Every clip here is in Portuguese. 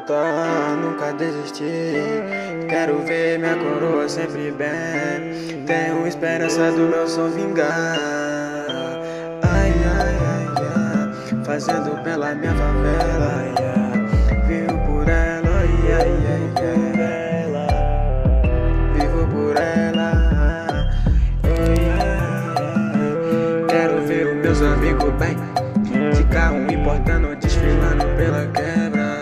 lutar, nunca desistir. Quero ver minha coroa sempre bem. Tenho esperança do meu som vingar. Ai, ai, ai, ai, fazendo pela minha favela, yeah. Vivo por ela, yeah, yeah, yeah. Vivo por ela, oh, yeah, yeah. Quero ver os meus amigos bem, de carro importando, desfilando pela quebra.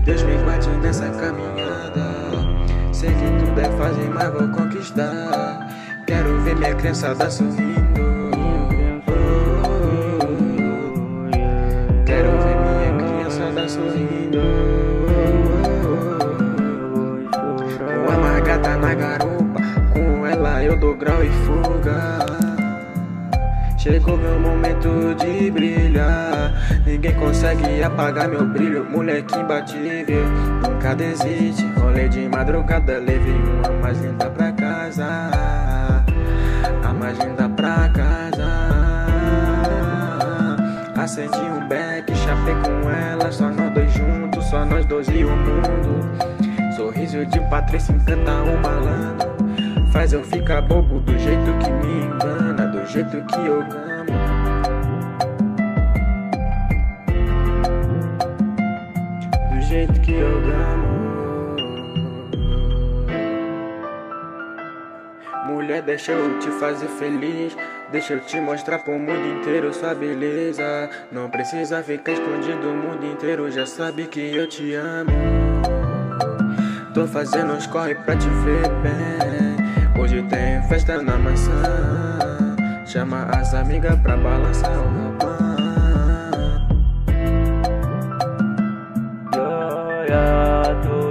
Deus me guarde nessa caminhada. Sei que tudo é fácil, mas vou conquistar. Quero ver minha criançada sorrindo. Quero ver minha criançada sorrindo. Com a margata na garupa, com ela eu dou grau e fuga. Chegou meu momento de brilhar. Ninguém consegue apagar meu brilho. Moleque imbatível, nunca desiste. Rolê de madrugada, levei uma mais linda pra casa. A mais linda pra casa. Acendi um beck, chapei com ela. Só nós dois juntos, só nós dois e o mundo. Sorriso de Patrícia encanta o malandro. Faz eu ficar bobo do jeito que me engana, do jeito que eu amo. Do jeito que eu amo. Mulher, deixa eu te fazer feliz. Deixa eu te mostrar pro mundo inteiro sua beleza. Não precisa ficar escondido, o mundo inteiro já sabe que eu te amo. Tô fazendo uns corre pra te ver bem. Hoje tem festa na maçã. Chama as amigas pra balançar o rapaz.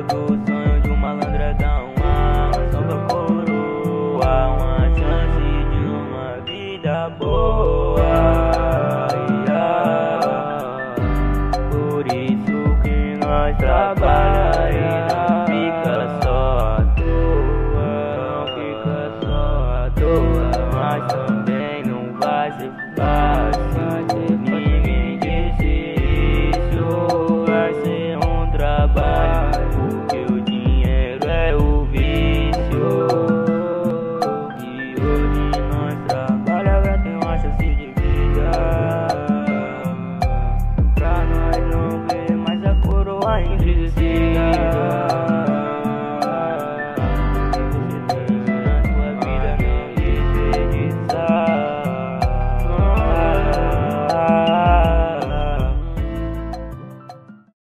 Todo sonho de um malandro é dar uma samba coroa, uma chance de uma vida boa. Por isso que nós trabalhamos e não fica só à toa. Não fica só à toa, mas também não vai ser fácil. Ninguém disse isso vai ser um trabalho, porque o dinheiro é o vício. E hoje nós trabalhamos pra ter uma chance de vida, pra nós não ver mais a coroa enrijecida.